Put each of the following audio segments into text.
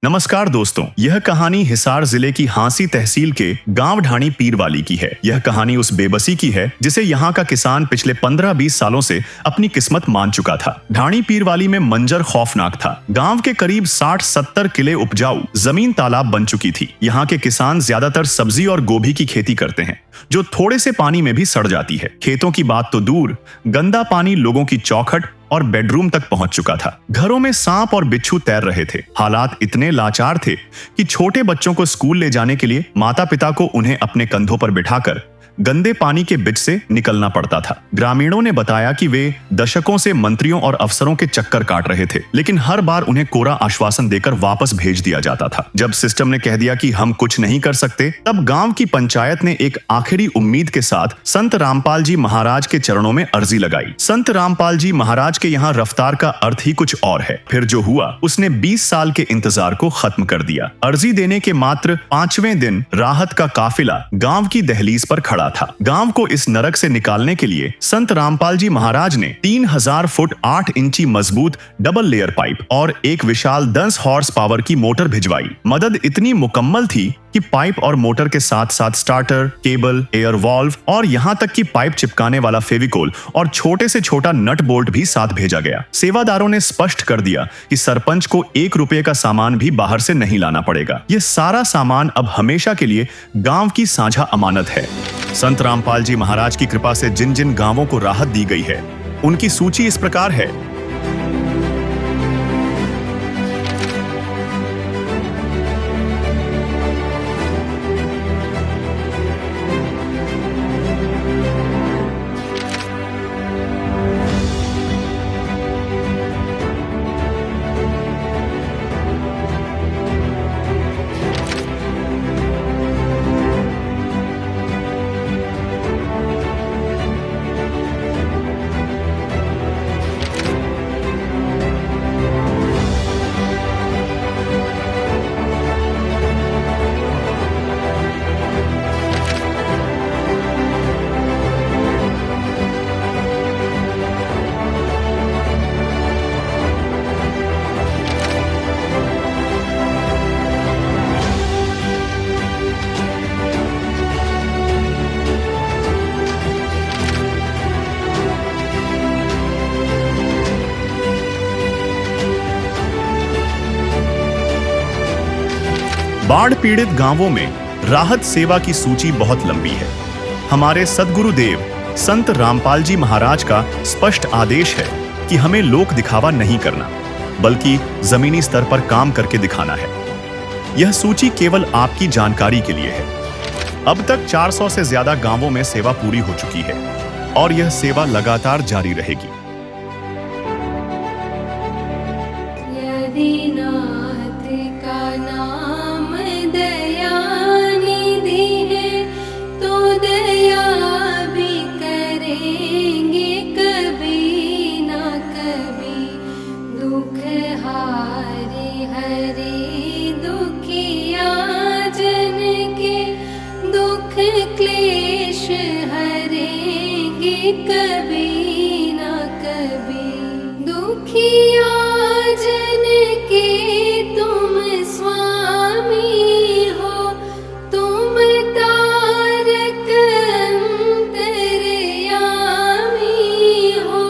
नमस्कार दोस्तों, यह कहानी हिसार जिले की हांसी तहसील के गांव ढाणी पीरवाली की है। यह कहानी उस बेबसी की है जिसे यहाँ का किसान पिछले 15-20 सालों से अपनी किस्मत मान चुका था। ढाणी पीरवाली में मंजर खौफनाक था। गांव के करीब 60-70 किले उपजाऊ जमीन तालाब बन चुकी थी। यहाँ के किसान ज्यादातर सब्जी और गोभी की खेती करते हैं, जो थोड़े से पानी में भी सड़ जाती है। खेतों की बात तो दूर, गंदा पानी लोगों की चौखट और बेडरूम तक पहुंच चुका था। घरों में सांप और बिच्छू तैर रहे थे। हालात इतने लाचार थे कि छोटे बच्चों को स्कूल ले जाने के लिए माता पिता को उन्हें अपने कंधों पर बिठाकर गंदे पानी के बीच से निकलना पड़ता था। ग्रामीणों ने बताया कि वे दशकों से मंत्रियों और अफसरों के चक्कर काट रहे थे, लेकिन हर बार उन्हें कोरा आश्वासन देकर वापस भेज दिया जाता था। जब सिस्टम ने कह दिया कि हम कुछ नहीं कर सकते, तब गांव की पंचायत ने एक आखिरी उम्मीद के साथ संत रामपाल जी महाराज के चरणों में अर्जी लगाई। संत रामपाल जी महाराज के यहाँ रफ्तार का अर्थ ही कुछ और है। फिर जो हुआ उसने 20 साल के इंतजार को खत्म कर दिया। अर्जी देने के मात्र 5वें दिन राहत का काफिला गांव की दहलीज पर खड़ा था। गांव को इस नरक से निकालने के लिए संत रामपाल जी महाराज ने 3000 फुट 8 इंची मजबूत डबल लेयर पाइप और एक विशाल 10 हॉर्स पावर की मोटर भिजवाई। मदद इतनी मुकम्मल थी कि पाइप और मोटर के साथ साथ स्टार्टर, केबल, एयर वाल्व और यहाँ तक कि पाइप चिपकाने वाला फेविकोल और छोटे से छोटा नट बोल्ट भी साथ भेजा गया। सेवादारों ने स्पष्ट कर दिया कि सरपंच को 1 रुपये का सामान भी बाहर से नहीं लाना पड़ेगा। यह सारा सामान अब हमेशा के लिए गांव की साझा अमानत है। संत रामपाल जी महाराज की कृपा से जिन जिन गांवों को राहत दी गई है, उनकी सूची इस प्रकार है। बाढ़ पीड़ित गांवों में राहत सेवा की सूची बहुत लंबी है। हमारे सद्गुरुदेव संत रामपाल जी महाराज का स्पष्ट आदेश है कि हमें लोक दिखावा नहीं करना, बल्कि जमीनी स्तर पर काम करके दिखाना है। यह सूची केवल आपकी जानकारी के लिए है। अब तक 400 से ज्यादा गांवों में सेवा पूरी हो चुकी है और यह सेवा लगातार जारी रहेगी। कभी ना कभी दुखिया जन के तुम स्वामी हो, तुम तारक अंतर्यामी हो,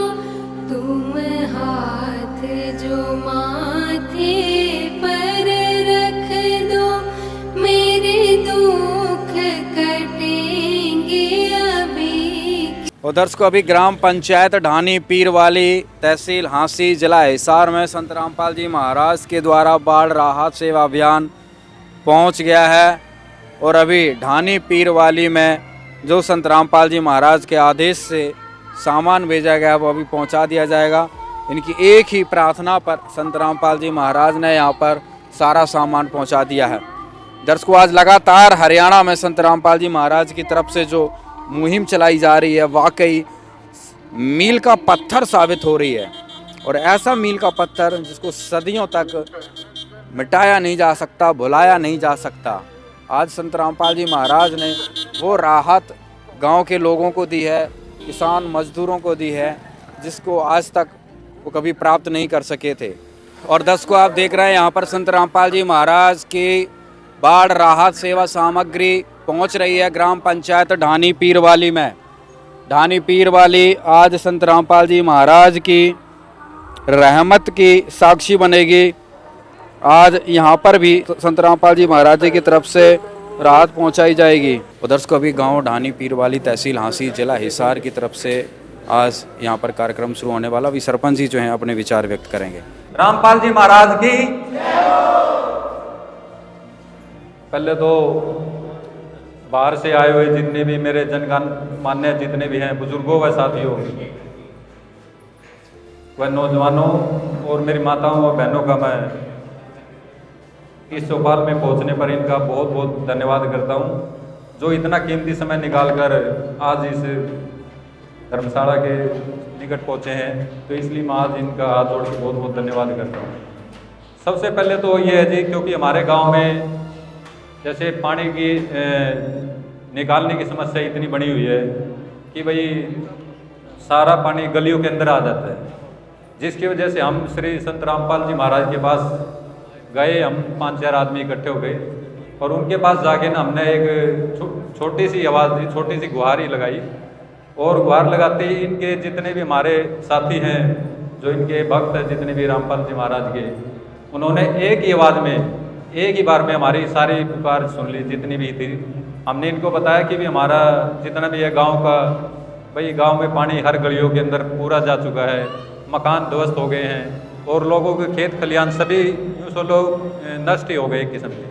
तुम हाथ जो माथे पर रख दो, मेरे दुख कटेंगे अभी। और दर्शकों, अभी ग्राम पंचायत ढाणी पीरवाली, तहसील हांसी, जिला हिसार में संत रामपाल जी महाराज के द्वारा बाढ़ राहत सेवा अभियान पहुंच गया है। और अभी ढाणी पीरवाली में जो संत रामपाल जी महाराज के आदेश से सामान भेजा गया वो अभी पहुंचा दिया जाएगा। इनकी एक ही प्रार्थना पर संत रामपाल जी महाराज ने यहां पर सारा सामान पहुंचा दिया है। दर्शकों, आज लगातार हरियाणा में संत रामपाल जी महाराज की तरफ से जो मुहिम चलाई जा रही है, वाकई मील का पत्थर साबित हो रही है। और ऐसा मील का पत्थर जिसको सदियों तक मिटाया नहीं जा सकता, भुलाया नहीं जा सकता, आज संत रामपाल जी महाराज ने वो राहत गांव के लोगों को दी है, किसान मजदूरों को दी है, जिसको आज तक वो कभी प्राप्त नहीं कर सके थे। और दर्शकों आप देख रहे हैं यहाँ पर संत रामपाल जी महाराज की बाढ़ राहत सेवा सामग्री पहुँच रही है ग्राम पंचायत ढानी पीरवाली में। ढानी पीरवाली आज संत रामपाल जी महाराज की रहमत की साक्षी बनेगी। आज यहाँ पर भी संत रामपाल जी महाराज जी की तरफ से राहत पहुँचाई जाएगी। उधर से अभी गांव ढानी पीरवाली तहसील हांसी जिला हिसार की तरफ से आज यहाँ पर कार्यक्रम शुरू होने वाला। अभी सरपंच जी जो हैं अपने विचार व्यक्त करेंगे। रामपाल जी महाराज की पहले तो बाहर से आए हुए जितने भी मेरे जनगण मान्य जितने भी हैं बुजुर्गों व साथियों व नौजवानों और मेरी माताओं और बहनों का मैं इस चौपाल में पहुंचने पर इनका बहुत बहुत धन्यवाद करता हूं, जो इतना कीमती समय निकालकर आज इस धर्मशाला के निकट पहुंचे हैं। तो इसलिए मैं आज इनका हाथ जोड़ के बहुत बहुत धन्यवाद करता हूं। सबसे पहले तो ये है जी, क्योंकि हमारे गांव में जैसे पानी की निकालने की समस्या इतनी बनी हुई है कि भाई सारा पानी गलियों के अंदर आ जाता है, जिसकी वजह से हम श्री संत रामपाल जी महाराज के पास गए। हम 5-4 आदमी इकट्ठे हो गए और उनके पास जाके ना हमने एक छोटी सी आवाज़ दी, छोटी सी गुहार ही लगाई। और गुहार लगाते ही इनके जितने भी हमारे साथी हैं, जो इनके भक्त हैं, जितने भी रामपाल जी महाराज के, उन्होंने एक ही आवाज़ में एक ही बार में हमारी सारी पुकार सुन ली जितनी भी थी। हमने इनको बताया कि भी हमारा जितना भी है गांव का, भाई गांव में पानी हर गलियों के अंदर पूरा जा चुका है, मकान ध्वस्त हो गए हैं और लोगों के खेत खलियान सभी यूँ सो लोग नष्ट ही हो गए एक किस्म के।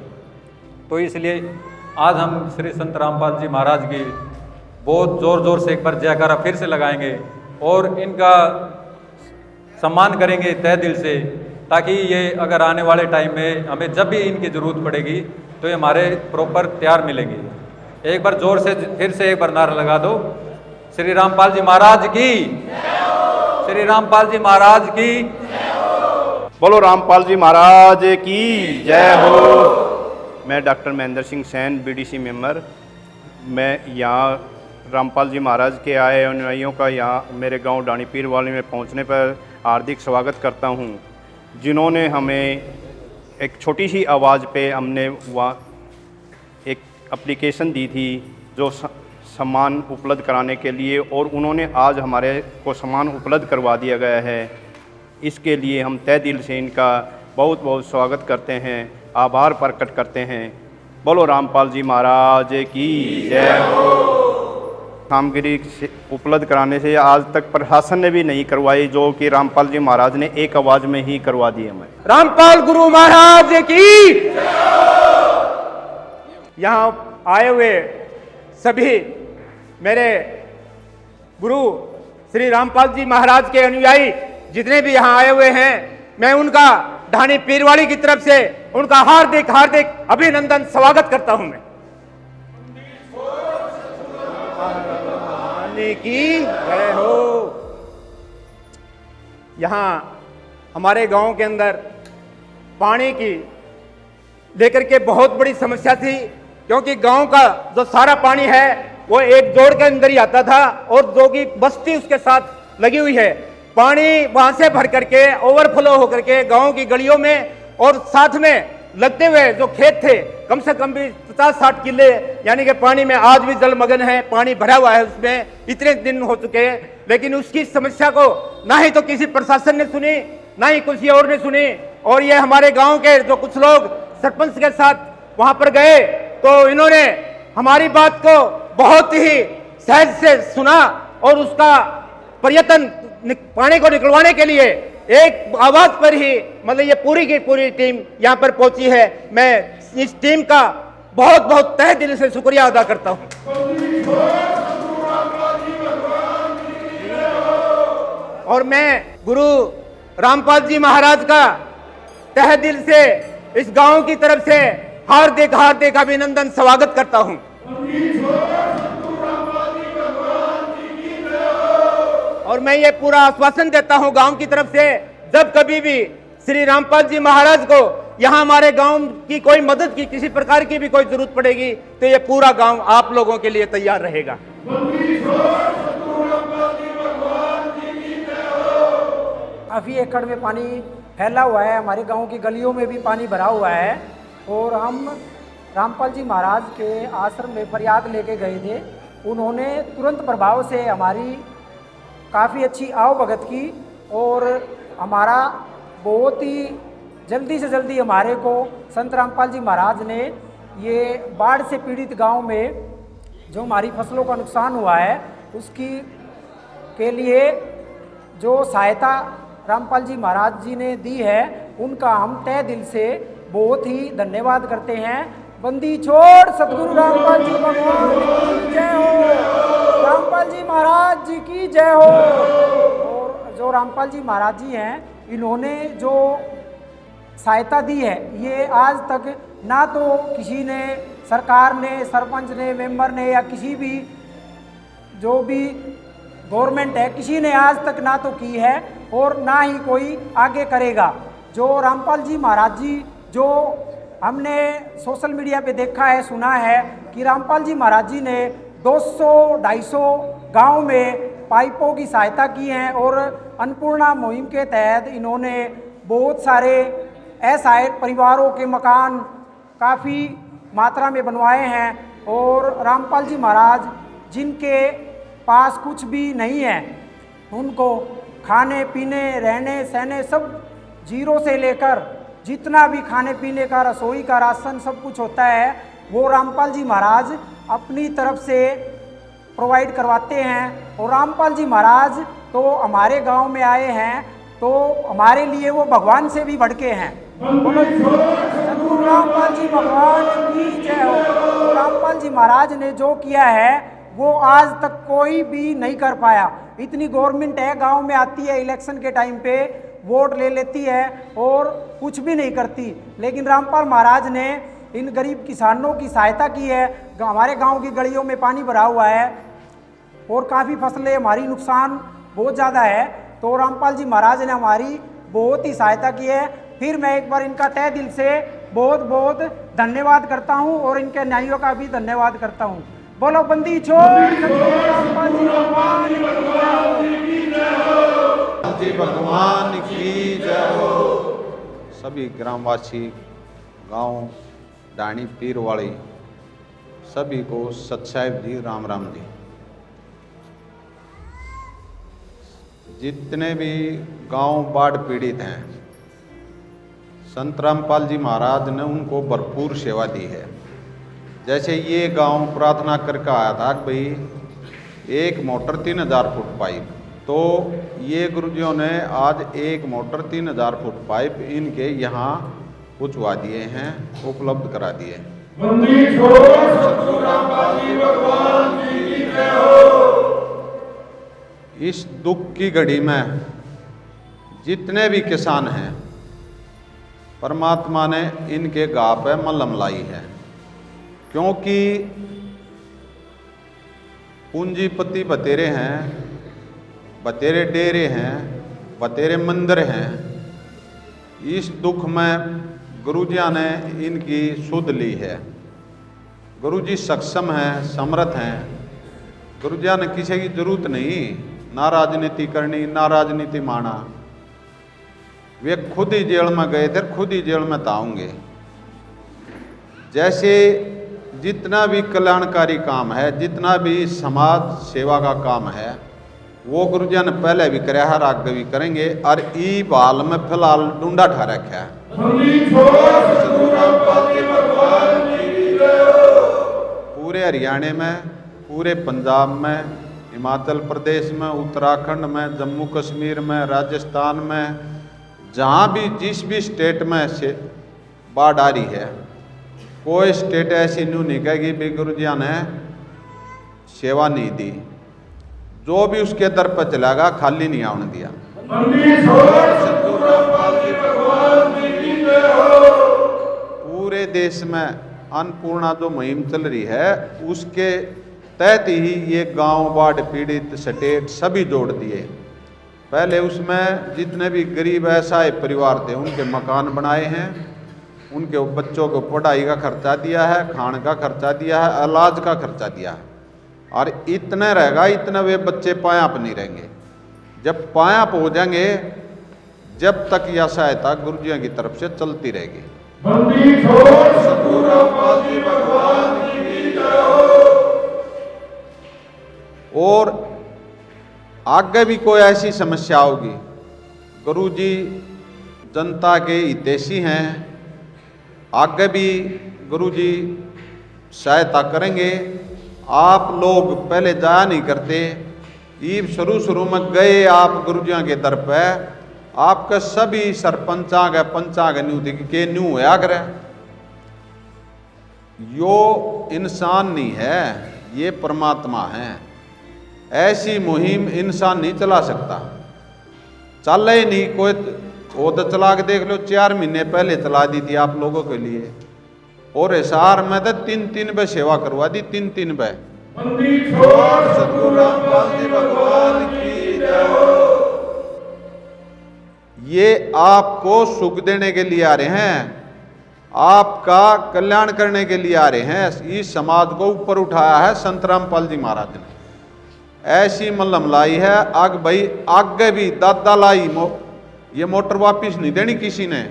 तो इसलिए आज हम श्री संत रामपाल जी महाराज की बहुत ज़ोर ज़ोर से एक बार जयकारा फिर से लगाएंगे और इनका सम्मान करेंगे तहे दिल से, ताकि ये अगर आने वाले टाइम में हमें जब भी इनकी ज़रूरत पड़ेगी तो ये हमारे प्रॉपर तैयार मिलेंगे। एक बार ज़ोर से फिर से एक बार नारा लगा दो, श्री रामपाल जी महाराज की, श्री रामपाल जी महाराज की, बोलो रामपाल जी महाराज की जय हो। मैं doctor Mahendra Singh Sain, BDC member. मैं यहाँ रामपाल जी महाराज के आए अनुयायियों का यहाँ मेरे गांव ढानी पीरवाली में पहुँचने पर हार्दिक स्वागत करता हूँ, जिन्होंने हमें एक छोटी सी आवाज़ पे हमने वहाँ एक एप्लीकेशन दी थी जो सामान उपलब्ध कराने के लिए, और उन्होंने आज हमारे को सामान उपलब्ध करवा दिया गया है। इसके लिए हम तहे दिल से इनका बहुत बहुत स्वागत करते हैं, आभार प्रकट करते हैं। बोलो रामपाल जी महाराज की जय हो। सामग्री उपलब्ध कराने से आज तक प्रशासन ने भी नहीं करवाई, जो कि रामपाल जी महाराज ने एक आवाज़ में ही करवा दी हमें। रामपाल गुरु महाराज की। यहाँ आए हुए सभी मेरे गुरु श्री रामपाल जी महाराज के अनुयायी जितने भी यहाँ आए हुए हैं, मैं उनका ढानी पीरवाली की तरफ से उनका हार्दिक हार्दिक अभिनंदन स्वागत करता हूं। मैं की जय हो। यहाँ हमारे गांव के अंदर पानी की लेकर के बहुत बड़ी समस्या थी, क्योंकि गांव का जो सारा पानी है वो एक जोड़ के अंदर ही आता था और जो की बस्ती उसके साथ लगी हुई है। पानी वहां से भर करके ओवरफ्लो होकर के गांव की गलियों में और साथ में लगते हुए जो खेत थे, कम से कम भी 50-60 किले, यानी कि पानी में आज भी जलमग्न है, पानी भरा हुआ है उसमें, इतने दिन हो चुके हैं। लेकिन उसकी समस्या को ना ही तो किसी प्रशासन ने सुनी, ना ही किसी और ने सुनी। और ये हमारे गांव के जो कुछ लोग सरपंच के साथ वहां पर गए तो इन्होंने हमारी बात को बहुत ही सहज से सुना और उसका प्रयत्न पानी को निकलवाने के लिए एक आवाज पर ही मतलब ये पूरी की पूरी टीम यहाँ पर पहुंची है। मैं इस टीम का बहुत बहुत तहे दिल से शुक्रिया अदा करता हूं। और मैं गुरु रामपाल जी महाराज का तहे दिल से इस गांव की तरफ से हार्दिक हार्दिक अभिनंदन स्वागत करता हूं। और मैं ये पूरा आश्वासन देता हूं गांव की तरफ से, जब कभी भी श्री रामपाल जी महाराज को यहाँ हमारे गांव की कोई मदद की, किसी प्रकार की भी कोई जरूरत पड़ेगी, तो ये पूरा गांव आप लोगों के लिए तैयार रहेगा। काफ़ी एकड़ में पानी फैला हुआ है, हमारे गांव की गलियों में भी पानी भरा हुआ है। और हम रामपाल जी महाराज के आश्रम में फरियाद लेके गए थे। उन्होंने तुरंत प्रभाव से हमारी काफ़ी अच्छी आवभगत की और हमारा बहुत ही जल्दी से जल्दी हमारे को संत रामपाल जी महाराज ने ये बाढ़ से पीड़ित गांव में जो हमारी फसलों का नुकसान हुआ है उसकी के लिए जो सहायता रामपाल जी महाराज जी ने दी है उनका हम तहे दिल से बहुत ही धन्यवाद करते हैं। बंदी छोड़ सतगुरु रामपाल जी भगवान की जय हो, रामपाल जी महाराज जी की जय हो। और जो रामपाल जी महाराज जी हैं इन्होंने जो सहायता दी है ये आज तक ना तो किसी ने, सरकार ने, सरपंच ने, मेंबर ने या किसी भी जो भी गवर्नमेंट है किसी ने आज तक ना तो की है और ना ही कोई आगे करेगा। जो रामपाल जी महाराज जी जो हमने सोशल मीडिया पे देखा है, सुना है कि रामपाल जी महाराज जी ने 200-250 गांव में पाइपों की सहायता की है और अन्नपूर्णा मुहिम के तहत इन्होंने बहुत सारे असहाय परिवारों के मकान काफ़ी मात्रा में बनवाए हैं। और रामपाल जी महाराज जिनके पास कुछ भी नहीं है उनको खाने पीने रहने सहने सब जीरो से लेकर जितना भी खाने पीने का, रसोई का, राशन सब कुछ होता है वो रामपाल जी महाराज अपनी तरफ से प्रोवाइड करवाते हैं। और रामपाल जी महाराज तो हमारे गांव में आए हैं तो हमारे लिए वो भगवान से भी बढ़ के हैं। बोलो सतगुरु रामपाल जी भगवान की जय हो। रामपाल जी महाराज ने जो किया है वो आज तक कोई भी नहीं कर पाया। इतनी गवर्नमेंट है, गांव में आती है इलेक्शन के टाइम पे वोट ले लेती है और कुछ भी नहीं करती, लेकिन रामपाल महाराज ने इन गरीब किसानों की सहायता की है। हमारे गांव की गलियों में पानी भरा हुआ है और काफ़ी फसलें हमारी नुकसान बहुत ज़्यादा है, तो रामपाल जी महाराज ने हमारी बहुत ही सहायता की है। फिर मैं एक बार इनका तहे दिल से बहुत बहुत धन्यवाद करता हूं और इनके न्यायियों का भी धन्यवाद करता हूं। बोलो बंदी छोड़ रामपाल जी भगवान की जय हो। जी भगवान की जय हो। सभी ग्रामवासी, गांव ढाणी पीर वाली सभी को सत साहिब जी, राम राम जी। जितने भी गांव बाढ़ पीड़ित हैं, संत रामपाल जी महाराज ने उनको भरपूर सेवा दी है। जैसे ये गांव प्रार्थना करके आया था कि भाई एक मोटर 3000 फुट पाइप, तो ये गुरुजियों ने आज एक मोटर 3000 फुट पाइप इनके यहाँ पहुँचवा दिए हैं, उपलब्ध करा दिए। इस दुख की घड़ी में जितने भी किसान हैं, परमात्मा ने इनके गाह पे मलम लाई है, क्योंकि पूंजीपति बतेरे हैं, बतेरे डेरे हैं, बतेरे मंदिर हैं। इस दुख में गुरुजिया ने इनकी सुध ली है। गुरुजी सक्षम हैं, समर्थ हैं। गुरुजिया ने किसी की जरूरत नहीं, ना राजनीति करनी, ना राजनीति माना। वे खुद ही जेल में गए थे, खुद ही जेल में ताऊंगे। जैसे जितना भी कल्याणकारी काम है, जितना भी समाज सेवा का काम है, वो गुरुजन पहले भी कराया है, आगे भी करेंगे। और ई बाल में फिलहाल डूंडा ठा रखा है। पूरे हरियाणा में, पूरे पंजाब में, हिमाचल प्रदेश में, उत्तराखंड में, जम्मू कश्मीर में, राजस्थान में, जहाँ भी जिस भी स्टेट में से बाढ़ आ रही है, कोई स्टेट ऐसी नहीं कहेगी भी गुरुजिया ने सेवा नहीं दी। जो भी उसके दर पर चलागा खाली नहीं आने दिया। पूरे देश में अन्नपूर्णा जो मुहिम चल रही है उसके तहत ही ये गांव बाढ़ पीड़ित स्टेट सभी जोड़ दिए। पहले उसमें जितने भी गरीब असहाय परिवार थे उनके मकान बनाए हैं, उनके बच्चों को पढ़ाई का खर्चा दिया है, खाने का खर्चा दिया है, इलाज का खर्चा दिया है। और इतने रहेगा, इतने वे बच्चे पायाप नहीं रहेंगे। जब पायाप हो जाएंगे, जब तक यह सहायता गुरुजियों की तरफ से चलती रहेगी। और आगे भी कोई ऐसी समस्या होगी, गुरुजी जनता के हितैषी हैं, आगे भी गुरुजी सहायता करेंगे। आप लोग पहले जाया नहीं करते, ईब शुरू में गए आप गुरुजियों के दर पे, आपके सभी सरपंचा के पंचा के न्यू होया करे। यो इंसान नहीं है, ये परमात्मा है। ऐसी मुहिम इंसान नहीं चला सकता, चल ही नहीं। कोई वो तो चला के देख लो, 4 महीने पहले चला दी थी आप लोगों के लिए, और हिसार में तो 3 बार सेवा करवा दी, 3 बार। सतगुरु रामपाल जी भगवान की जय हो। ये आपको सुख देने के लिए आ रहे हैं, आपका कल्याण करने के लिए आ रहे हैं। इस समाज को ऊपर उठाया है संत रामपाल जी महाराज ने, ऐसी मल्लम लाई है। आग भाई आगे भी दादा लाई, ये मोटर वापिस नहीं देनी किसी ने,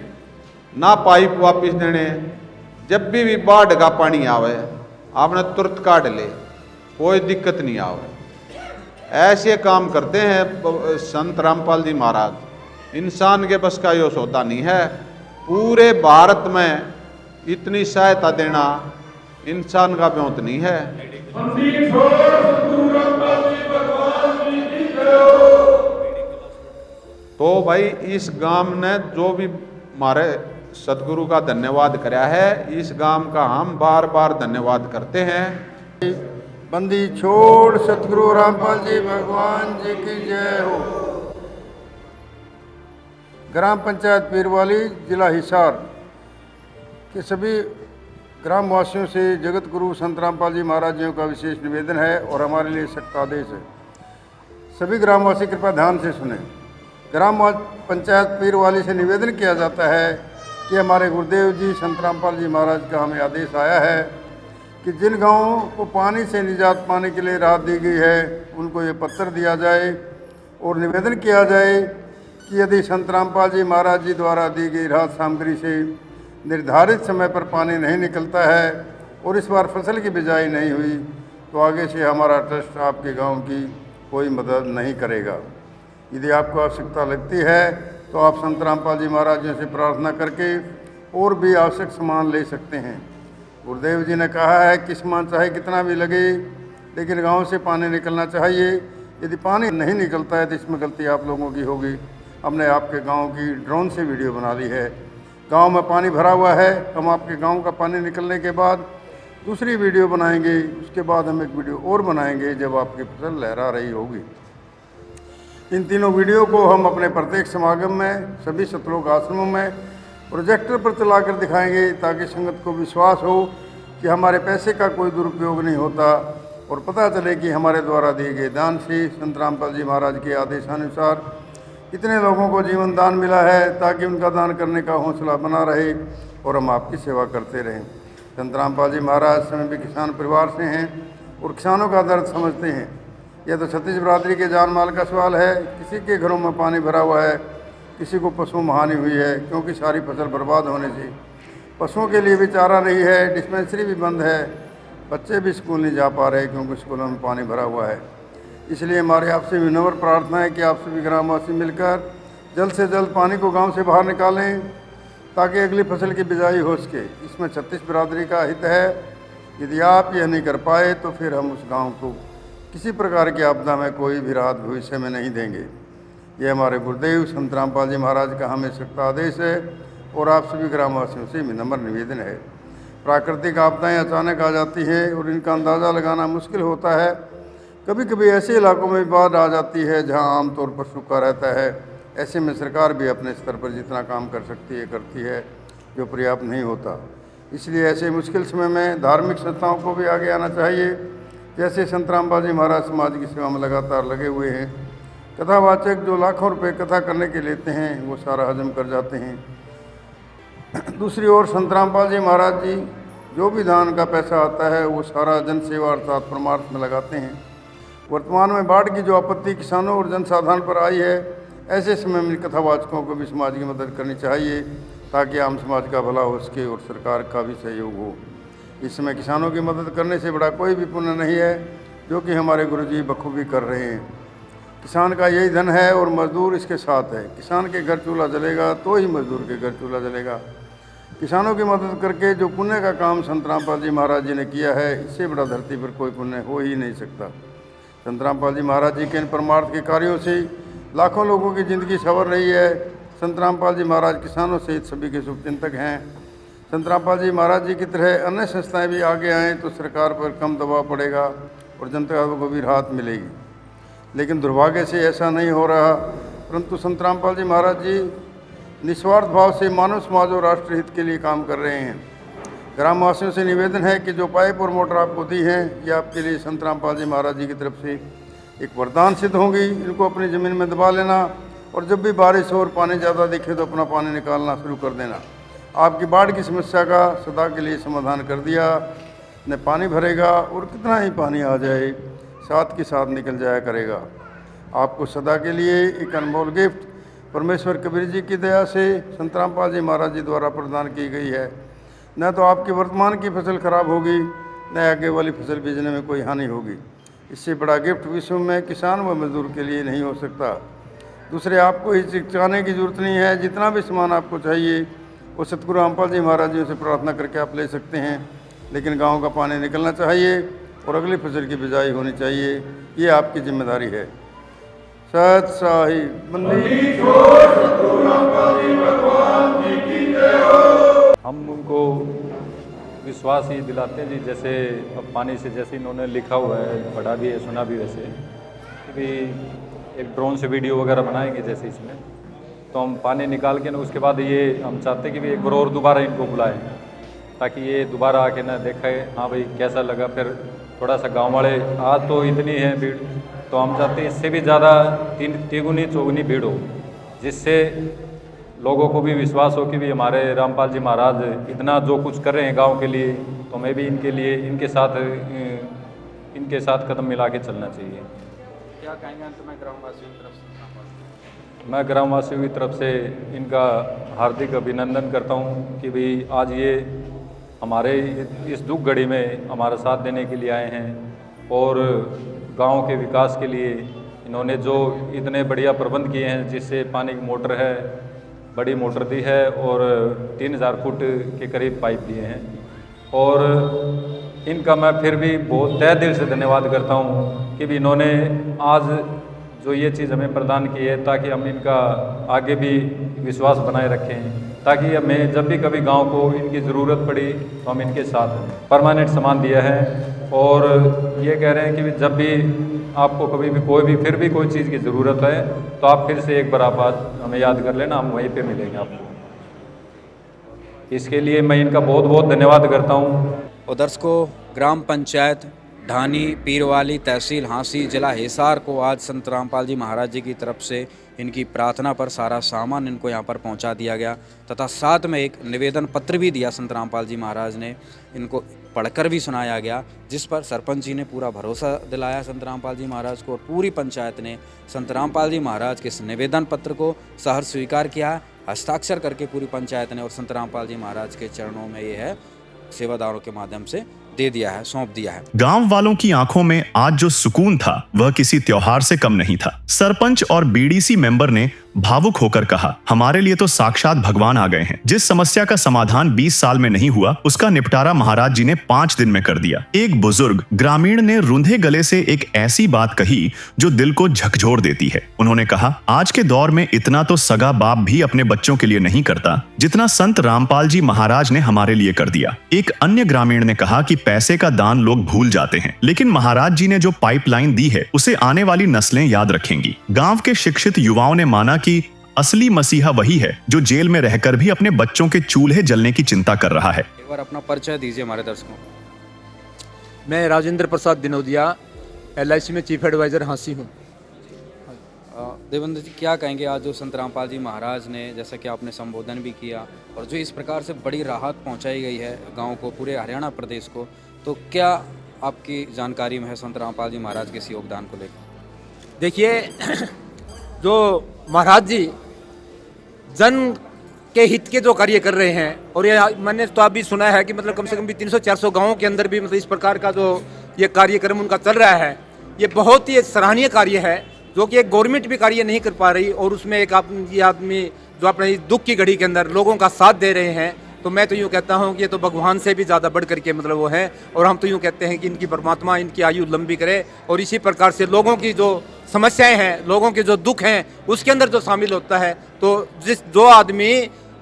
ना पाइप वापिस देने। जब भी बाढ़ का पानी आवे आपने तुरंत काट ले, कोई दिक्कत नहीं आवे। ऐसे काम करते हैं संत रामपाल जी महाराज। इंसान के बस का यो सौदा नहीं है। पूरे भारत में इतनी सहायता देना इंसान का ब्योंत नहीं है। तो भाई इस गांव ने जो भी हमारे सतगुरु का धन्यवाद कराया है, इस गांव का हम बार बार धन्यवाद करते हैं। बंदी छोड़ सतगुरु रामपाल जी भगवान जी की जय हो। ग्राम पंचायत पीरवाली, जिला हिसार के सभी ग्रामवासियों से जगत गुरु संत रामपाल जी महाराज जी का विशेष निवेदन है और हमारे लिए सख्त आदेश है। सभी ग्रामवासी कृपया ध्यान से सुने। ग्राम पंचायत पीरवाली से निवेदन किया जाता है कि हमारे गुरुदेव जी संत रामपाल जी महाराज का हमें आदेश आया है कि जिन गाँवों को पानी से निजात पाने के लिए राहत दी गई है, उनको ये पत्र दिया जाए और निवेदन किया जाए कि यदि संत रामपाल जी महाराज जी द्वारा दी गई राहत सामग्री से निर्धारित समय पर पानी नहीं निकलता है और इस बार फसल की बिजाई नहीं हुई, तो आगे से हमारा ट्रस्ट आपके गांव की कोई मदद नहीं करेगा। यदि आपको आवश्यकता लगती है तो आप संत रामपाल जी महाराज जी से प्रार्थना करके और भी आवश्यक सामान ले सकते हैं। गुरुदेव जी ने कहा है कि सामान चाहे कितना भी लगे, लेकिन गांव से पानी निकलना चाहिए। यदि पानी नहीं निकलता है तो इसमें गलती आप लोगों की होगी। हमने आपके गांव की ड्रोन से वीडियो बना ली है। गांव में पानी भरा हुआ है, हम आपके गांव का पानी निकलने के बाद दूसरी वीडियो बनाएंगे। उसके बाद हम एक वीडियो और बनाएंगे जब आपकी फसल लहरा रही होगी। इन तीनों वीडियो को हम अपने प्रत्येक समागम में, सभी सतलोक आश्रमों में प्रोजेक्टर पर चलाकर दिखाएंगे, ताकि संगत को विश्वास हो कि हमारे पैसे का कोई दुरुपयोग नहीं होता और पता चले कि हमारे द्वारा दिए गए दान से संत रामपाल जी महाराज के आदेशानुसार इतने लोगों को जीवन दान मिला है, ताकि उनका दान करने का हौसला बना रहे और हम आपकी सेवा करते रहें। संत रामपाल जी महाराज स्वयं भी किसान परिवार से हैं और किसानों का दर्द समझते हैं। यह तो छत्तीस बरादरी के जान माल का सवाल है। किसी के घरों में पानी भरा हुआ है, किसी को पशु हानि हुई है, क्योंकि सारी फसल बर्बाद होने से पशुओं के लिए भी चारा नहीं है, डिस्पेंसरी भी बंद है, बच्चे भी स्कूल नहीं जा पा रहे क्योंकि स्कूलों में पानी भरा हुआ है। इसलिए हमारे आपसे विनम्र प्रार्थना है कि आप सभी ग्रामवासी मिलकर जल्द से जल्द पानी को गांव से बाहर निकालें, ताकि अगली फसल की बिजाई हो सके। इसमें छत्तीस बिरादरी का हित है। यदि आप यह नहीं कर पाए तो फिर हम उस गांव को किसी प्रकार की आपदा में कोई भी राहत भविष्य में नहीं देंगे। ये हमारे गुरुदेव संत रामपाल जी महाराज का हमें सख्त आदेश है और आप सभी ग्रामवासियों से विनम्र निवेदन है। प्राकृतिक आपदाएं अचानक आ जाती हैं और इनका अंदाज़ा लगाना मुश्किल होता है। कभी कभी ऐसे इलाकों में बाढ़ आ जाती है जहां आमतौर पर सूखा रहता है। ऐसे में सरकार भी अपने स्तर पर जितना काम कर सकती है करती है, जो पर्याप्त नहीं होता। इसलिए ऐसे मुश्किल समय में धार्मिक संस्थाओं को भी आगे आना चाहिए। जैसे संत रामपाल जी महाराज समाज की सेवा में लगातार लगे हुए हैं। कथावाचक जो लाखों रुपए कथा करने के लेते हैं, वो सारा हजम कर जाते हैं। दूसरी ओर संत रामपाल जी महाराज जी जो भी दान का पैसा आता है, वो सारा जन सेवा अर्थात परमार्थ में लगाते हैं। वर्तमान में बाढ़ की जो आपत्ति किसानों और जनसाधारण पर आई है, ऐसे समय में कथावाचकों को भी समाज की मदद करनी चाहिए ताकि आम समाज का भला हो सके और सरकार का भी सहयोग हो। इस समय किसानों की मदद करने से बड़ा कोई भी पुण्य नहीं है, जो कि हमारे गुरुजी बखूबी कर रहे हैं। किसान का यही धन है और मजदूर इसके साथ है। किसान के घर चूल्हा जलेगा तो ही मजदूर के घर चूल्हा जलेगा। किसानों की मदद करके जो पुण्य का काम संत रामपाल जी महाराज जी ने किया है, इससे बड़ा धरती पर कोई पुण्य हो ही नहीं सकता। संत रामपाल जी महाराज जी के इन परमार्थ के कार्यों से लाखों लोगों की ज़िंदगी संवर रही है। संत रामपाल जी महाराज किसानों सहित सभी के शुभचिंतक हैं। संत रामपाल जी महाराज जी की तरह अन्य संस्थाएं भी आगे आएँ तो सरकार पर कम दबाव पड़ेगा और जनता को भी राहत मिलेगी। लेकिन दुर्भाग्य से ऐसा नहीं हो रहा, परंतु संत रामपाल जी महाराज जी निस्वार्थ भाव से मानव समाज और राष्ट्र हित के लिए काम कर रहे हैं। ग्रामवासियों से निवेदन है कि जो पाइप और मोटर आपको दी हैं, ये आपके लिए संत रामपाल जी महाराज जी की तरफ से एक वरदान सिद्ध होंगी। इनको अपनी ज़मीन में दबा लेना और जब भी बारिश हो और पानी ज़्यादा दिखे तो अपना पानी निकालना शुरू कर देना। आपकी बाढ़ की समस्या का सदा के लिए समाधान कर दिया। न पानी भरेगा और कितना ही पानी आ जाए साथ के साथ निकल जाया करेगा। आपको सदा के लिए एक अनमोल गिफ्ट परमेश्वर कबीर जी की दया से संत रामपाल जी महाराज जी द्वारा प्रदान की गई है। न तो आपकी वर्तमान की फसल खराब होगी, न आगे वाली फसल बीजने में कोई हानि होगी। इससे बड़ा गिफ्ट विश्व में किसान व मजदूर के लिए नहीं हो सकता। दूसरे, आपको हिचकिचाने की जरूरत नहीं है। जितना भी सामान आपको चाहिए वो सतगुरु रामपाल जी महाराज जी से प्रार्थना करके आप ले सकते हैं। लेकिन गाँव का पानी निकलना चाहिए और अगली फसल की बिजाई होनी चाहिए, ये आपकी जिम्मेदारी है। सत साहिब मंदिर हम उनको विश्वास ही दिलाते हैं जी, जैसे अब पानी से जैसे इन्होंने लिखा हुआ है, पढ़ा भी है, सुना भी वैसे कि एक ड्रोन से वीडियो वगैरह बनाएंगे जैसे इसमें, तो हम पानी निकाल के ना उसके बाद ये हम चाहते हैं कि भी एक बार और दोबारा इनको बुलाएं ताकि ये दोबारा आके ना देखें हाँ भाई कैसा लगा। फिर थोड़ा सा गांव वाले आज तो इतनी है भीड़, तो हम चाहते हैं इससे भी ज़्यादा तिगुनी चौगुनी भीड़ हो, जिससे लोगों को भी विश्वास हो कि भी हमारे रामपाल जी महाराज इतना जो कुछ कर रहे हैं गांव के लिए, तो हमें भी इनके लिए इनके साथ कदम मिला के चलना चाहिए। क्या कहेंगे अंत में ग्रामवासियों की तरफ से? मैं ग्रामवासियों की तरफ से इनका हार्दिक अभिनंदन करता हूं कि भाई आज ये हमारे इस दुख घड़ी में हमारा साथ देने के लिए आए हैं और गांव के विकास के लिए इन्होंने जो इतने बढ़िया प्रबंध किए हैं, जिससे पानी की मोटर है, बड़ी मोटर दी है और 3000 फुट के करीब पाइप दिए हैं। और इनका मैं फिर भी बहुत तहे दिल से धन्यवाद करता हूं कि भी इन्होंने आज जो ये चीज़ हमें प्रदान की है, ताकि हम इनका आगे भी विश्वास बनाए रखें, ताकि हमें जब भी कभी गांव को इनकी ज़रूरत पड़ी तो हम इनके साथ परमानेंट सामान दिया है। और ये कह रहे हैं कि जब भी आपको कभी भी कोई भी फिर भी कोई चीज़ की ज़रूरत है तो आप फिर से एक बार आप आज हमें याद कर लेना, हम वहीं पे मिलेंगे आपको। इसके लिए मैं इनका बहुत बहुत धन्यवाद करता हूँ। और दर्शकों, ग्राम पंचायत ढानी पीरवाली, तहसील हांसी, जिला हिसार को आज संत रामपाल जी महाराज जी की तरफ से इनकी प्रार्थना पर सारा सामान इनको यहाँ पर पहुँचा दिया गया, तथा साथ में एक निवेदन पत्र भी दिया संत रामपाल जी महाराज ने, इनको पढ़कर भी सुनाया गया, जिस पर सरपंच जी ने पूरा भरोसा दिलाया संत रामपाल जी महाराज को, और पूरी पंचायत ने संत रामपाल जी महाराज के इस निवेदन पत्र को सहर्ष स्वीकार किया। हस्ताक्षर करके पूरी पंचायत ने और संत रामपाल जी महाराज के चरणों में ये है सेवादारों के माध्यम से दे दिया है, सौंप दिया है। गांव वालों की आंखों में आज जो सुकून था वह किसी त्योहार से कम नहीं था। सरपंच और बीडीसी मेंबर ने भावुक होकर कहा, हमारे लिए तो साक्षात भगवान आ गए हैं। जिस समस्या का समाधान 20 साल में नहीं हुआ, उसका निपटारा महाराज जी ने 5 दिन में कर दिया। एक बुजुर्ग ग्रामीण ने रुंधे गले से एक ऐसी बात कही जो दिल को झकझोर देती है। उन्होंने कहा, आज के दौर में इतना तो सगा बाप भी अपने बच्चों के लिए नहीं करता जितना संत रामपाल जी महाराज ने हमारे लिए कर दिया। एक अन्य ग्रामीण ने कहा कि पैसे का दान लोग भूल जाते हैं, लेकिन महाराज जी ने जो पाइपलाइन दी है उसे आने वाली नस्लें याद रखेंगी। गांव के शिक्षित युवाओं ने माना कि असली मसीहा वही है जो जेल में रहकर भी अपने बच्चों के चूल्हे जलने की चिंता कर रहा है। एक बार अपना परिचय दीजिए हमारे दर्शकों। मैं राजेंद्र प्रसाद दिनोदिया, LIC में चीफ एडवाइजर हांसी हूँ। देवेंद्र जी, क्या कहेंगे आज जो संत रामपाल जी महाराज ने, जैसा कि आपने संबोधन भी किया, और जो इस प्रकार से बड़ी राहत पहुंचाई गई है गांव को, पूरे हरियाणा प्रदेश को, तो क्या आपकी जानकारी में है संत रामपाल जी महाराज के इस योगदान को लेकर? देखिए, जो महाराज जी जन के हित के जो कार्य कर रहे हैं, और ये मैंने तो अभी सुना है कि मतलब कम से कम भी 300-400 गाँव के अंदर भी मतलब इस प्रकार का जो ये कार्यक्रम उनका चल रहा है, ये बहुत ही सराहनीय कार्य है, जो कि एक गवर्नमेंट भी कार्य नहीं कर पा रही, और उसमें एक ये आदमी जो अपने इस दुख की घड़ी के अंदर लोगों का साथ दे रहे हैं, तो मैं तो यूँ कहता हूँ कि ये तो भगवान से भी ज़्यादा बढ़ करके मतलब वो है। और हम तो यूँ कहते हैं कि इनकी परमात्मा इनकी आयु लंबी करे, और इसी प्रकार से लोगों की जो समस्याएं हैं, लोगों के जो दुख हैं, उसके अंदर जो शामिल होता है, तो जो आदमी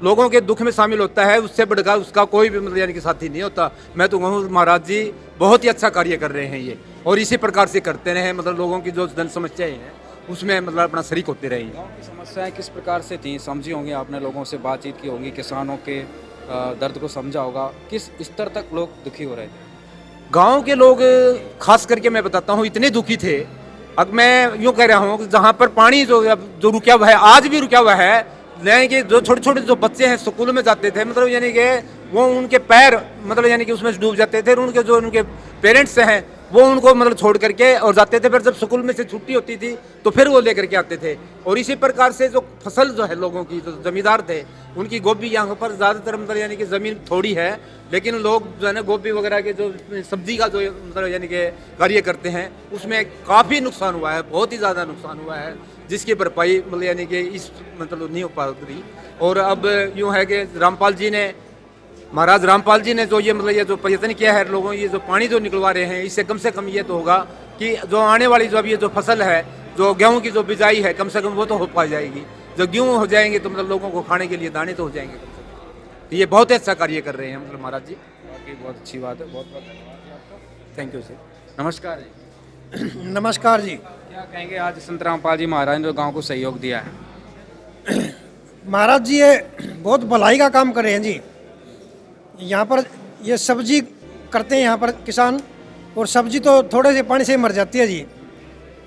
लोगों के दुख में शामिल होता है, उससे बढ़कर उसका कोई भी मतलब यानी कि साथी नहीं होता। मैं तो कहूँ महाराज जी बहुत ही अच्छा कार्य कर रहे हैं ये, और इसी प्रकार से करते रहे, मतलब लोगों की जो जन समस्याएं हैं उसमें मतलब अपना शरीक होते रहे। गाँव की समस्याएं किस प्रकार से थी, समझी होंगी आपने, लोगों से बातचीत की होगी, किसानों के दर्द को समझा होगा, किस स्तर तक लोग दुखी हो रहे थे? गांव के लोग खास करके मैं बताता हूँ इतने दुखी थे। अब मैं यूँ कह रहा हूँ कि जहाँ पर पानी जो रुका हुआ है, आज भी रुका हुआ है, यानी कि जो छोटे छोटे जो बच्चे हैं स्कूल में जाते थे, मतलब यानी कि वो उनके पैर मतलब यानी कि उसमें डूब जाते थे, और उनके जो उनके पेरेंट्स हैं वो उनको मतलब छोड़ करके और जाते थे, फिर जब स्कूल में से छुट्टी होती थी तो फिर वो लेकर के आते थे। और इसी प्रकार से जो फसल जो है लोगों की, जो जमींदार थे, उनकी गोभी यहाँ पर ज़्यादातर मतलब यानी कि ज़मीन थोड़ी है, लेकिन लोग जो है ना गोभी वगैरह के जो सब्जी का जो मतलब यानी कि कार्य करते हैं, उसमें काफ़ी नुकसान हुआ है, बहुत ही ज़्यादा नुकसान हुआ है, जिसकी भरपाई मतलब यानी कि इस मतलब नहीं हो पा रही। और अब यूँ है कि महाराज रामपाल जी ने जो ये मतलब ये जो प्रयत्न किया है, लोगों ये जो पानी जो निकलवा रहे हैं, इससे कम से कम ये तो होगा कि जो आने वाली जो अब ये जो फसल है, जो गेहूं की जो बिजाई है, कम से कम वो तो हो पा जाएगी। जो गेहूं हो जाएंगे तो मतलब लोगों को खाने के लिए दाने तो हो जाएंगे कम से कम। तो ये बहुत ही अच्छा कार्य कर रहे हैं मतलब महाराज जी, बहुत अच्छी बात है, बहुत बहुत धन्यवाद आपका। Thank you sir. नमस्कार जी। नमस्कार जी। क्या कहेंगे आज संत रामपाल जी महाराज ने जो गाँव को सहयोग दिया है? महाराज जी ये बहुत भलाई का काम कर रहे हैं जी। यहाँ पर ये सब्जी करते हैं यहाँ पर किसान, और सब्जी तो थोड़े से पानी से ही मर जाती है जी,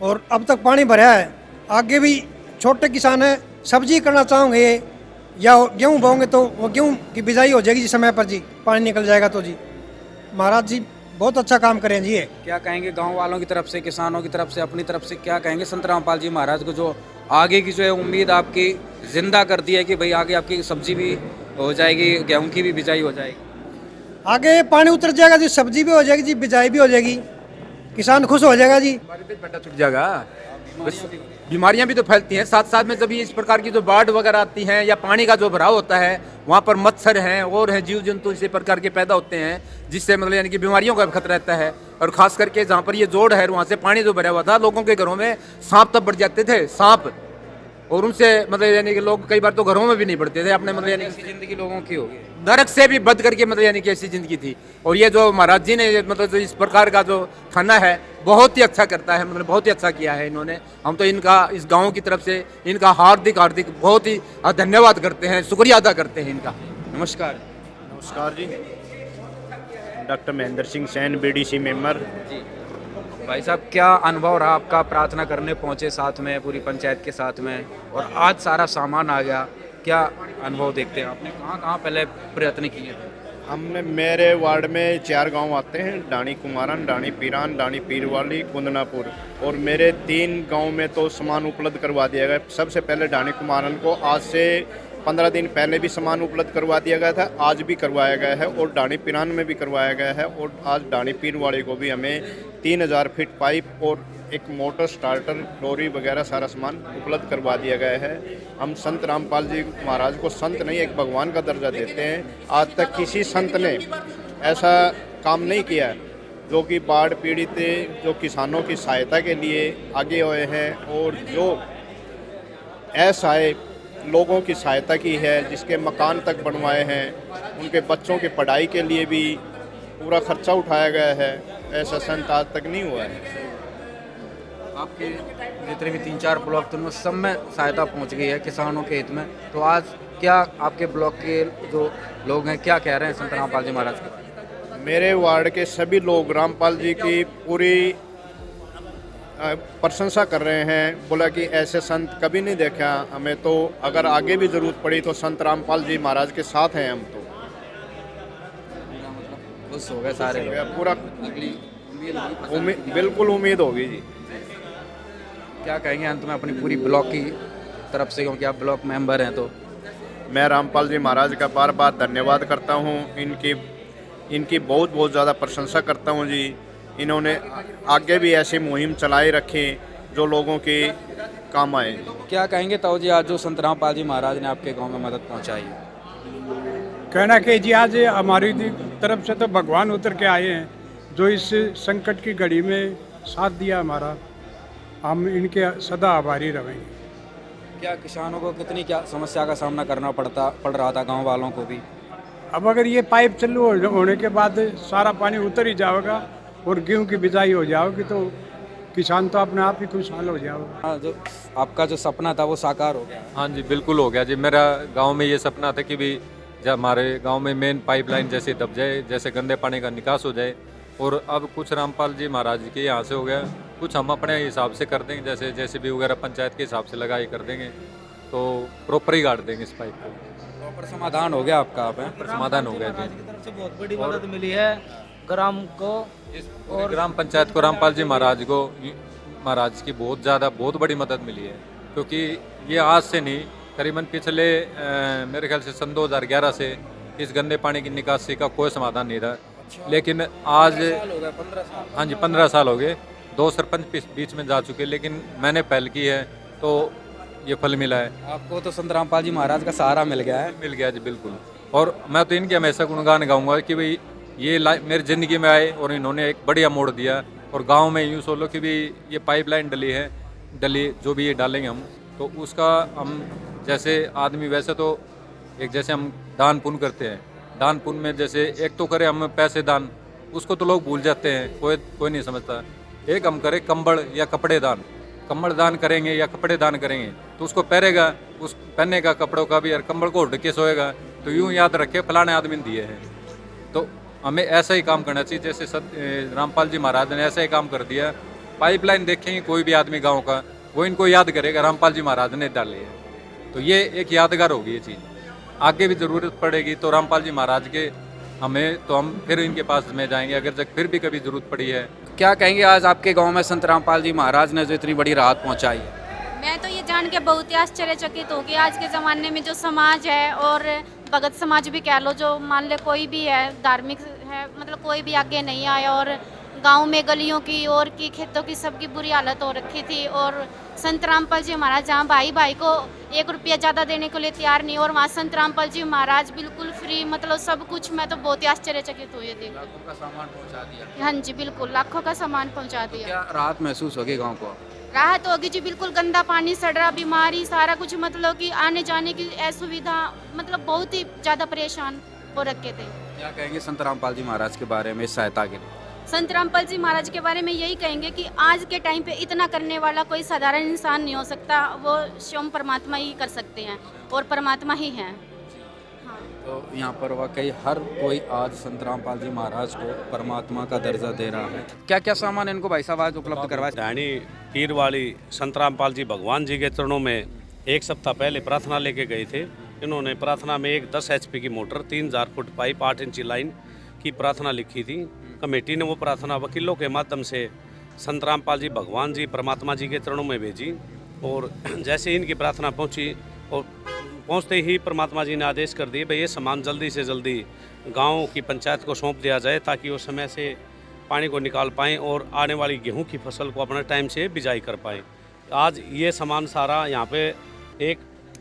और अब तक पानी भरा है। आगे भी छोटे किसान हैं, सब्जी करना चाहोगे या गेहूँ बोओगे तो वो गेहूँ की बिजाई हो जाएगी जी समय पर जी, पानी निकल जाएगा तो जी। महाराज जी बहुत अच्छा काम करें जी। ये क्या कहेंगे गांव वालों की तरफ से, किसानों की तरफ से, अपनी तरफ से क्या कहेंगे संत रामपाल जी महाराज को, जो आगे की जो है उम्मीद आपकी जिंदा करती है कि भाई आगे आपकी सब्जी भी हो जाएगी, गेहूं की भी बिजाई हो जाएगी? आगे पानी उतर जाएगा जी, सब्जी भी हो जाएगी जी, बिजाई भी हो जाएगी, किसान खुश हो जाएगा जी। छूट जाएगा। बीमारियां भी तो फैलती हैं साथ साथ में, जब इस प्रकार की जो बाढ़ वगैरह आती हैं या पानी का जो भराव होता है, वहाँ पर मच्छर हैं और हैं जीव जंतु इसी प्रकार के पैदा होते हैं, जिससे मतलब यानी कि बीमारियों का खतरा रहता है। और खास करके जहाँ पर ये जोड़ है, वहाँ से पानी जो भरा हुआ था, लोगों के घरों में सांप तब बढ़ जाते थे, सांप, और उनसे मतलब यानी कि लोग कई बार तो घरों में भी नहीं पड़ते थे अपने, मतलब यानी कि जिंदगी लोगों की होगी, नरक से भी बद करके मतलब यानी कि ऐसी जिंदगी थी। और ये जो महाराज जी ने मतलब जो इस प्रकार का जो खाना है बहुत ही अच्छा करता है, मतलब बहुत ही अच्छा किया है इन्होंने। हम तो इनका इस गांव की तरफ से इनका हार्दिक बहुत ही धन्यवाद करते हैं, शुक्रिया अदा करते हैं इनका। नमस्कार। नमस्कार जी। Doctor Mahendra Singh Sain, BDC member ji. भाई साहब, क्या अनुभव रहा आपका? प्रार्थना करने पहुंचे साथ में, पूरी पंचायत के साथ में, और आज सारा सामान आ गया, क्या अनुभव देखते हैं? आपने कहाँ कहाँ पहले प्रयत्न किए थे? हमने, मेरे वार्ड में 4 गांव आते हैं, डाणी कुमारन, डाणी पीरान, डाणी पीरवाली, कुंदनापुर, और मेरे 3 गांव में तो सामान उपलब्ध करवा दिया गया। सबसे पहले डाणी कुमारन को आज से 15 दिन पहले भी सामान उपलब्ध करवा दिया गया था, आज भी करवाया गया है, और डाणी पीरान में भी करवाया गया है, और आज डाणी पीरवाली को भी हमें 3000 फीट पाइप और एक मोटर स्टार्टर, डोरी वगैरह सारा सामान उपलब्ध करवा दिया गया है। हम संत रामपाल जी महाराज को संत नहीं, एक भगवान का दर्जा देते हैं। आज तक किसी संत ने ऐसा काम नहीं किया जो कि बाढ़ पीड़ित जो किसानों की सहायता के लिए आगे हुए हैं, और जो असहाय लोगों की सहायता की है, जिसके मकान तक बनवाए हैं, उनके बच्चों की पढ़ाई के लिए भी पूरा खर्चा उठाया गया है, ऐसा संत आज तक नहीं हुआ है। आपके जितने भी 3-4 ब्लॉक थे उनमें सब में सहायता पहुंच गई है किसानों के हित में, तो आज क्या आपके ब्लॉक के जो लोग हैं क्या कह रहे हैं संत रामपाल जी महाराज के? मेरे वार्ड के सभी लोग रामपाल जी की पूरी प्रशंसा कर रहे हैं, बोला कि ऐसे संत कभी नहीं देखा हमें, तो अगर आगे भी ज़रूरत पड़ी तो संत रामपाल जी महाराज के साथ हैं हम। तो खुश हो गए सारे, पूरा अगली बिल्कुल उम्मीद होगी जी। क्या कहेंगे अंत में अपनी पूरी ब्लॉक की तरफ से, क्योंकि आप ब्लॉक मेंबर हैं? तो मैं रामपाल जी महाराज का बार बार धन्यवाद करता हूँ, इनकी बहुत बहुत ज़्यादा प्रशंसा करता हूँ जी। इन्होंने आगे भी ऐसी मुहिम चलाए रखें जो लोगों के काम आए। क्या कहेंगे ताऊ जी, आज जो संत रामपाल जी महाराज ने आपके गांव में मदद पहुंचाई है? कहना कि जी आज हमारी तरफ से तो भगवान उतर के आए हैं, जो इस संकट की घड़ी में साथ दिया हमारा, हम इनके सदा आभारी रहेंगे। क्या किसानों को कितनी क्या समस्या का सामना करना पड़ रहा था, गांव वालों को भी? अब अगर ये पाइप चालू होने के बाद सारा पानी उतर ही जाएगा और गेहूं की बिजाई हो जाएगी, तो किसान तो अपने आप ही खुशहाल हो जाएगा। हाँ, जो आपका जो सपना था वो साकार हो गया? हाँ जी, बिल्कुल हो गया जी। मेरा गांव में ये सपना था कि भी जब हमारे गांव में मेन पाइपलाइन जैसे दब जाए, जैसे गंदे पानी का निकास हो जाए, और अब कुछ रामपाल जी महाराज के यहाँ से हो गया, कुछ हम अपने हिसाब से कर देंगे, जैसे जेसीबी वगैरह पंचायत के हिसाब से लगाई कर देंगे, तो प्रॉपर ही गाड़ देंगे इस पाइप को। प्रॉपर समाधान हो गया आपका? आप हैं समाधान हो गया जी। की तरफ से बहुत बड़ी मदद मिली है ग्राम को और ग्राम पंचायत को, रामपाल जी महाराज की बहुत बड़ी मदद मिली है, क्योंकि ये आज से नहीं, करीबन पिछले मेरे ख्याल से सन 2011 से इस गंदे पानी की निकासी का कोई समाधान नहीं रहा। लेकिन आज 15 साल? हाँ जी, 15 साल हो गए। 2 सरपंच बीच में जा चुके, लेकिन मैंने पहल की है तो ये फल मिला है। आपको तो संत रामपाल जी महाराज का सहारा मिल गया है? मिल गया जी, बिल्कुल। और मैं तो इनके हमेशा गुणगान गाऊंगा कि भाई ये मेरी ज़िंदगी में आए और इन्होंने एक बढ़िया मोड़ दिया। और गांव में यूँ सोलो कि भी ये पाइपलाइन डली जो भी ये डालेंगे हम, तो उसका हम जैसे आदमी, वैसे तो एक जैसे हम दान पुण्य करते हैं, दान पुण्य में जैसे एक तो करें हम पैसे दान, उसको तो लोग भूल जाते हैं, कोई नहीं समझता। एक हम करें कंबल या कपड़े दान, कंबल दान करेंगे या कपड़े दान करेंगे तो उसको पहनेगा, उस पहनने का कपड़ों का भी, और कंबल को उड़ के सोएगा तो यूँ याद रखे फलाने आदमी ने दिए हैं। तो हमें ऐसा ही काम करना चाहिए, जैसे रामपाल जी महाराज ने ऐसा ही काम कर दिया। पाइपलाइन देखेंगे कोई भी आदमी गाँव का, वो इनको याद करेगा रामपाल जी महाराज ने डाली है, तो ये एक यादगार होगी ये चीज़। आगे भी ज़रूरत पड़ेगी तो रामपाल जी महाराज के हम फिर इनके पास में जाएंगे, अगर जब फिर भी कभी ज़रूरत पड़ी है। क्या कहेंगे आज आपके गांव में संत रामपाल जी महाराज ने जो इतनी बड़ी राहत पहुंचाई है? मैं तो ये जान के बहुत ही आश्चर्यचकित हूँ कि आज के ज़माने में जो समाज है, और भगत समाज भी कह लो, जो मान ले कोई भी है धार्मिक है, मतलब कोई भी आगे नहीं आया, और गांव में गलियों की और की खेतों की सबकी बुरी हालत हो रखी थी। और संत रामपाल जी महाराज जहाँ भाई भाई को 1 रुपया ज़्यादा देने के लिए तैयार नहीं, और वहाँ संत रामपाल जी महाराज बिल्कुल फ्री, मतलब सब कुछ। मैं तो बहुत ही आश्चर्यचकित हुई देख। लाखों का सामान पहुंचा दिया? हाँ जी, बिल्कुल लाखों का सामान पहुँचा दिया। क्या राहत महसूस होगी गाँव को? राहत होगी जी, बिल्कुल। गंदा पानी, सड़रा, बीमारी, सारा कुछ, मतलब कि आने जाने की असुविधा, मतलब बहुत ही ज़्यादा परेशान हो रखे थे। क्या कहेंगे संत रामपाल जी महाराज के बारे में, इस सहायता के लिए? संत रामपाल जी महाराज के बारे में यही कहेंगे कि आज के टाइम पे इतना करने वाला कोई साधारण इंसान नहीं हो सकता, वो स्वयं परमात्मा ही कर सकते हैं, और परमात्मा ही हैं। हाँ। तो यहाँ पर वाकई हर कोई आज संत रामपाल जी महाराज को परमात्मा का दर्जा दे रहा है। क्या क्या सामान इनको भाई साहब आज उपलब्ध करवाया? ढाणी पीर वाली संत रामपाल जी भगवान जी के चरणों में 1 सप्ताह पहले प्रार्थना लेके गए थे। इन्होंने प्रार्थना में एक 10 HP की मोटर, 3000 फुट पाइप, 8 इंची लाइन की प्रार्थना लिखी थी। कमेटी ने वो प्रार्थना वकीलों के माध्यम से संत रामपाल जी भगवान जी परमात्मा जी के चरणों में भेजी, और जैसे इनकी प्रार्थना पहुंची और पहुंचते ही परमात्मा जी ने आदेश कर दिए भाई ये सामान जल्दी से जल्दी गांव की पंचायत को सौंप दिया जाए, ताकि वो समय से पानी को निकाल पाएँ और आने वाली गेहूं की फसल को अपने टाइम से बिजाई कर पाएँ। आज ये सामान सारा यहाँ पे एक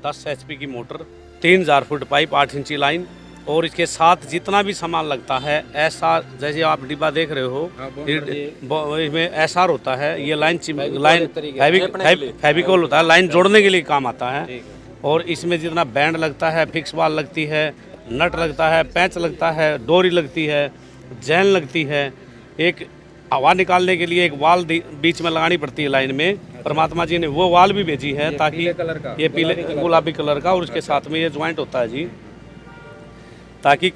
10 HP की मोटर, 3000 फुट पाइप, 8 इंची लाइन, और इसके साथ जितना भी सामान लगता है, ऐसा जैसे आप डिब्बा देख रहे हो, इसमें एसआर होता है, ये लाइन फेविकोल होता है, लाइन जोड़ने के लिए काम आता है। और इसमें जितना बैंड लगता है, फिक्स बाल लगती है, नट लगता है, पैंच लगता है, डोरी लगती है, जैन लगती है, एक हवा निकालने के लिए एक वाल बीच में लगानी पड़ती है लाइन में। परमात्मा जी ने वो वाल भी भेजी है, ताकि ये पीले गुलाबी कलर का, और उसके साथ में ये ज्वाइंट होता है जी, ताकि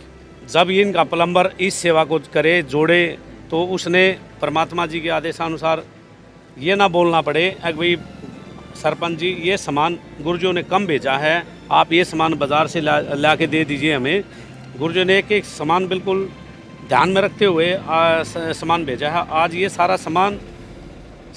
जब इनका प्लम्बर इस सेवा को करे, जोड़े, तो उसने परमात्मा जी के आदेशानुसार ये ना बोलना पड़े कि भाई सरपंच जी ये सामान गुरुजों ने कम भेजा है, आप ये सामान बाज़ार से ला के दे दीजिए हमें। गुरुजों ने एक सामान बिल्कुल ध्यान में रखते हुए सामान भेजा है। आज ये सारा सामान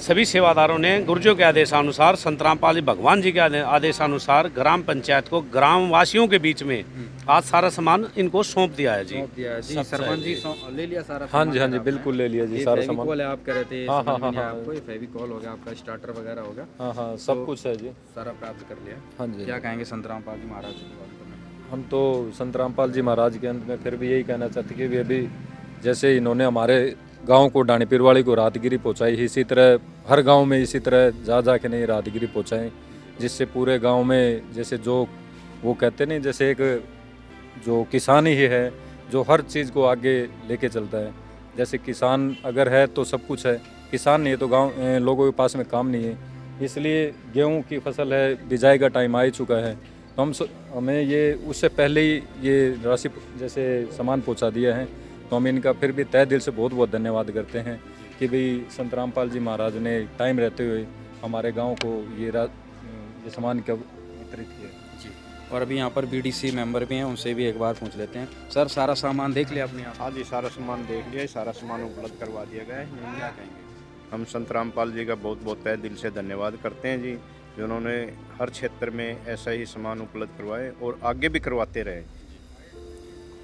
सभी सेवादारों ने गुरुजों के आदेशानुसार, संत रामपाल जी भगवान जी के आदेशानुसार ग्राम पंचायत को ग्रामवासियों के बीच में आज सारा सामान इनको सौंप दिया है जी। सरपंच जी ले लिया सारा? हाँ जी बिल्कुल ले लिया जी सारा सामान। आप कह रहे थे हाँ, आपको फेविकॉल हो गया, आपका स्टार्टर वगैरह हो गया? हाँ सब कुछ है जी, सारा प्राप्त कर लिया। हाँ जी। क्या कहेंगे संत रामपाल जी महाराज के बारे में? हम तो संत रामपाल जी महाराज के अंत में फिर भी यही कहना चाहते कि अभी जैसे इन्होंने हमारे गांव को ढाणी पीरवाली को राहतगिरी पहुंचाई, इसी तरह हर गांव में इसी तरह जा के नहीं राहतगिरी पहुंचाएं, जिससे पूरे गांव में जैसे जो वो कहते नहीं, जैसे एक जो किसान ही है जो हर चीज़ को आगे लेके चलता है। जैसे किसान अगर है तो सब कुछ है, किसान नहीं है तो गाँव लोगों के पास में काम नहीं है। इसलिए गेहूँ की फसल है, बिजाई का टाइम आ ही चुका है, तो हमें ये उससे पहले ही ये राशि जैसे सामान पहुंचा दिया है, तो हम इनका फिर भी तहे दिल से बहुत बहुत धन्यवाद करते हैं कि भाई संत रामपाल जी महाराज ने टाइम रहते हुए हमारे गांव को ये सामान का वितरित किया जी। और अभी यहाँ पर बीडीसी मेंबर भी हैं, उनसे भी एक बार पूछ लेते हैं। सर सारा सामान देख लिया आपने? हाँ जी, सारा सामान देख लिया, सारा सामान उपलब्ध करवा दिया गया है। क्या कहेंगे? हम संत रामपाल जी का बहुत बहुत तहे दिल से धन्यवाद करते हैं जी, जिन्होंने हर क्षेत्र में ऐसा ही सामान उपलब्ध करवाए और आगे भी करवाते रहे।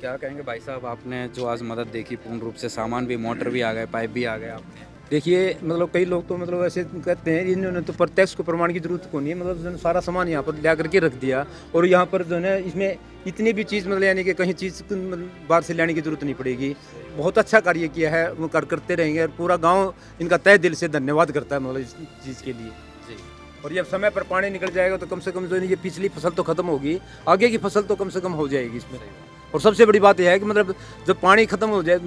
क्या कहेंगे भाई साहब, आपने जो आज मदद देखी पूर्ण रूप से, सामान भी, मोटर भी आ गए, पाइप भी आ गए आपने? देखिए मतलब कई लोग तो मतलब ऐसे कहते हैं इन्होंने तो प्रत्यक्ष को प्रमाण की जरूरत को नहीं है, मतलब जो है सारा सामान यहाँ पर ला करके रख दिया। और यहाँ पर जो है इसमें इतनी भी चीज़ मतलब यानी कि कहीं चीज़ बाहर से लाने की जरूरत नहीं पड़ेगी। बहुत अच्छा कार्य किया है, वो करते रहेंगे और पूरा गाँव इनका तहे दिल से धन्यवाद करता है मतलब इस चीज़ के लिए जी। और जब समय पर पानी निकल जाएगा तो कम से कम जो है ये पिछली फसल तो खत्म होगी, आगे की फसल तो कम से कम हो जाएगी इसमें। और सबसे बड़ी बात यह है कि मतलब जब पानी खत्म हो जाए,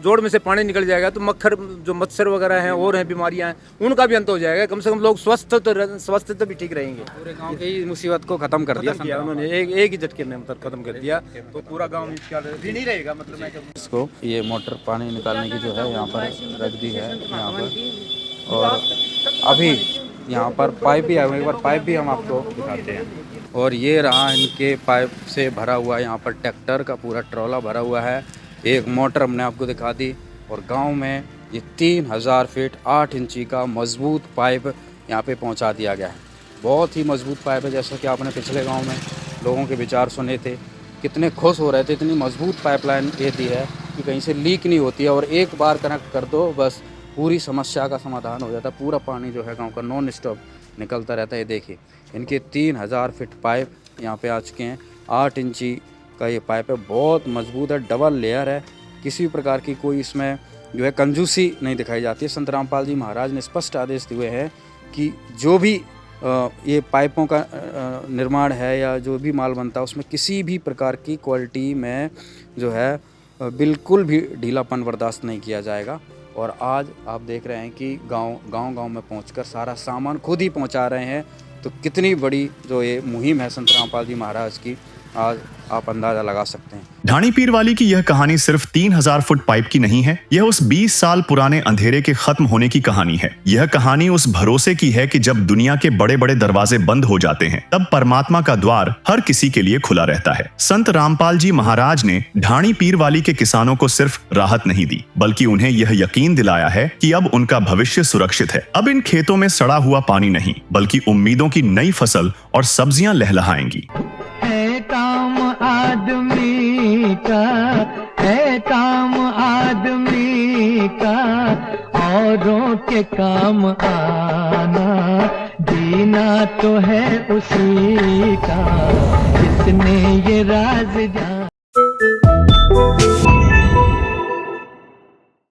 जोड़ में से पानी निकल जाएगा तो मक्खर जो मच्छर वगैरह हैं और हैं बीमारियां हैं उनका भी अंत हो जाएगा। कम से कम लोग स्वस्थ तो भी ठीक रहेंगे। पूरे गांव की मुसीबत को खत्म कर दिया उन्होंने, एक ही झटके में मतलब खत्म कर दिया, तो पूरा गाँव नहीं रहेगा। मतलब मैं इसको ये मोटर पानी निकालने की जो है यहाँ पर रख दी है यहाँ पर, और अभी यहाँ पर पाइप भी आए, एक बार पाइप भी हम आपको दिखाते हैं। और ये रहा इनके पाइप से भरा हुआ, यहाँ पर ट्रैक्टर का पूरा ट्रॉला भरा हुआ है। एक मोटर हमने आपको दिखा दी और गांव में ये 3000 फीट 8 इंची का मजबूत पाइप यहाँ पे पहुँचा दिया गया है। बहुत ही मजबूत पाइप है, जैसा कि आपने पिछले गांव में लोगों के विचार सुने थे, कितने खुश हो रहे थे। इतनी मजबूत पाइपलाइन ये दी है कि कहीं से लीक नहीं होती है और एक बार कनेक्ट कर दो बस पूरी समस्या का समाधान हो जाता है। पूरा पानी जो है गांव का नॉन स्टॉप निकलता रहता है। ये देखिए इनके 3000 फीट पाइप यहाँ पे आ चुके हैं। 8 इंची का ये पाइप है, बहुत मजबूत है, डबल लेयर है, किसी प्रकार की कोई इसमें जो है कंजूसी नहीं दिखाई जाती है। संत रामपाल जी महाराज ने स्पष्ट आदेश दिए हैं कि जो भी ये पाइपों का निर्माण है या जो भी माल बनता है उसमें किसी भी प्रकार की क्वालिटी में जो है बिल्कुल भी ढीलापन बर्दाश्त नहीं किया जाएगा। और आज आप देख रहे हैं कि गांव में पहुंचकर सारा सामान खुद ही पहुंचा रहे हैं, तो कितनी बड़ी जो ये मुहिम है संत रामपाल जी महाराज की, आज आप अंदाजा लगा सकते हैं। ढाणी पीरवाली की यह कहानी सिर्फ 3000 फुट पाइप की नहीं है, यह उस 20 साल पुराने अंधेरे के खत्म होने की कहानी है। यह कहानी उस भरोसे की है कि जब दुनिया के बड़े बड़े दरवाजे बंद हो जाते हैं तब परमात्मा का द्वार हर किसी के लिए खुला रहता है। संत रामपाल जी महाराज ने ढाणी पीरवाली के किसानों को सिर्फ राहत नहीं दी, बल्कि उन्हें यह यकीन दिलाया है कि अब उनका भविष्य सुरक्षित है। अब इन खेतों में सड़ा हुआ पानी नहीं, बल्कि उम्मीदों की नई फसल और सब्जियां लहलहाएंगी। काम आदमी का है, काम आदमी का औरों के काम आना, जीना तो है उसी का जिसने ये राज जाना।